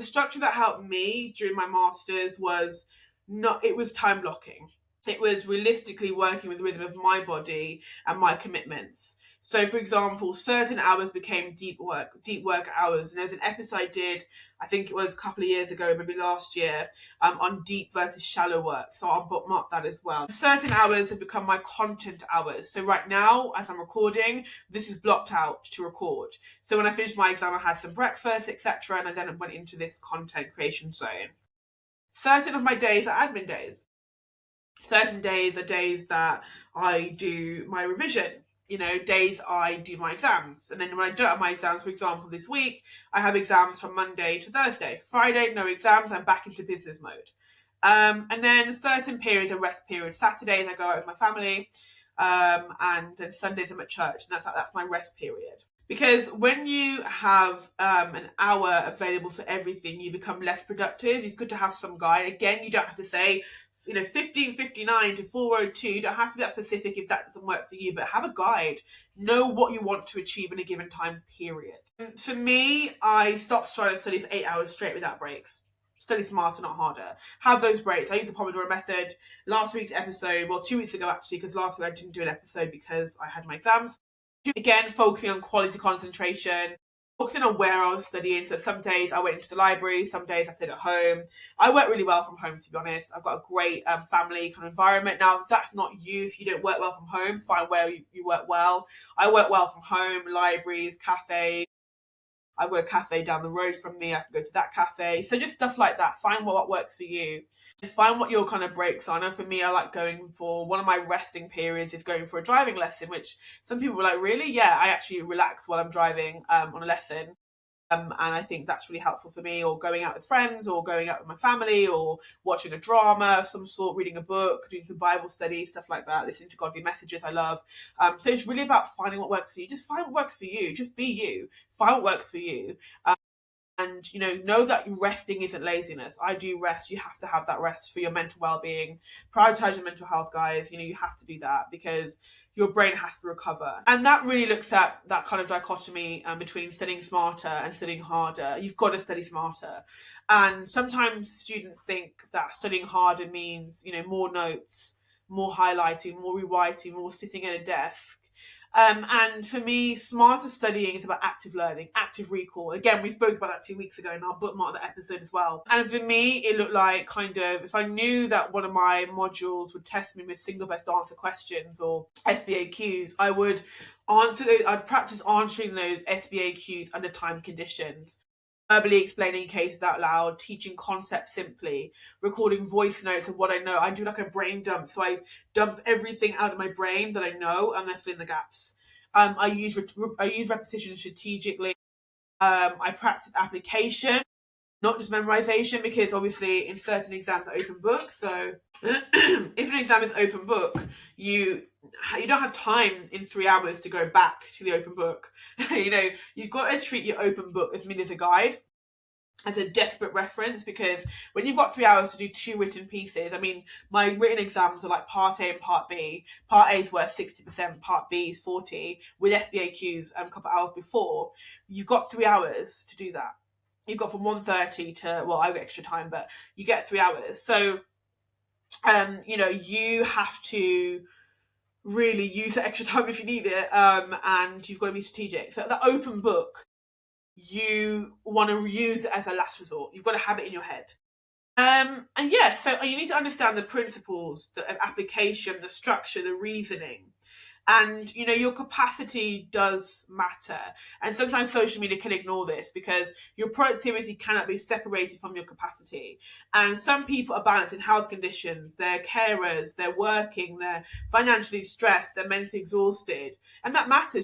the structure that helped me during my masters was it was time blocking. It was realistically working with the rhythm of my body and my commitments. So, for example, certain hours became deep work hours. And there's an episode I did, I think it was a couple of years ago, maybe last year, on deep versus shallow work. So I'll bookmark that as well. Certain hours have become my content hours. So right now, as I'm recording, this is blocked out to record. So when I finished my exam, I had some breakfast, etc. And I then went into this content creation zone. Certain of my days are admin days. Certain days are days that I do my revision, days I do my exams. And then when I don't have my exams, for example, this week, I have exams from Monday to Thursday. Friday, no exams, I'm back into business mode. And then certain periods are rest periods. Saturdays, I go out with my family, and then Sundays, I'm at church, and that's my rest period. Because when you have an hour available for everything, you become less productive. It's good to have some guide. Again, you don't have to say, 15:59 to 4:02. You don't have to be that specific if that doesn't work for you, but have a guide. Know what you want to achieve in a given time period. For me, I stopped trying to study for 8 hours straight without breaks. Study smarter, not harder. Have those breaks. I use the Pomodoro method. Last week's episode, 2 weeks ago actually, because last week I didn't do an episode because I had my exams. Again, focusing on quality concentration, focusing on where I was studying. So some days I went into the library, some days I stayed at home. I work really well from home, to be honest. I've got a great family kind of environment. Now, if that's not you, if you don't work well from home, find where you work well. I work well from home, libraries, cafes. I've got a cafe down the road from me. I can go to that cafe. So just stuff like that. Find what works for you. And find what your kind of breaks are. I know for me, I like going for, one of my resting periods is going for a driving lesson, which some people were like, really? Yeah, I actually relax while I'm driving on a lesson. And I think that's really helpful for me, or going out with friends, or going out with my family, or watching a drama of some sort, reading a book, doing some Bible study, stuff like that, listening to godly messages I love. So it's really about finding what works for you. Just find what works for you. Just be you. Find what works for you. And, know that resting isn't laziness. I do rest. You have to have that rest for your mental well-being. Prioritize your mental health, guys. You have to do that because your brain has to recover. And that really looks at that kind of dichotomy between studying smarter and studying harder. You've got to study smarter. And sometimes students think that studying harder means, more notes, more highlighting, more rewriting, more sitting at a desk. And for me, smarter studying is about active learning, active recall. Again, we spoke about that 2 weeks ago, and I'll bookmark that episode as well. And for me, it looked like if I knew that one of my modules would test me with single best answer questions or SBAQs, I'd practice answering those SBAQs under time conditions. Verbally explaining cases out loud, teaching concepts simply, recording voice notes of what I know. I do like a brain dump, so I dump everything out of my brain that I know and then fill in the gaps. I use repetition strategically. I practice application, not just memorization, because obviously in certain exams are open book. So if an exam is open book, you don't have time in 3 hours to go back to the open book. You've got to treat your open book as a guide, as a desperate reference, because when you've got 3 hours to do 2 written pieces, my written exams are like part A and part B. Part A is worth 60%, part B is 40%, with SBAQs a couple of hours before. You've got 3 hours to do that. You've got from 1:30 to, I get extra time, but you get 3 hours. So, you have to really use the extra time if you need it, and you've got to be strategic. So the open book, you want to use it as a last resort. You've got to have it in your head. So you need to understand the principles, the application, the structure, the reasoning. And, your capacity does matter. And sometimes social media can ignore this because your productivity cannot be separated from your capacity. And some people are balancing health conditions, they're carers, they're working, they're financially stressed, they're mentally exhausted. And that matters.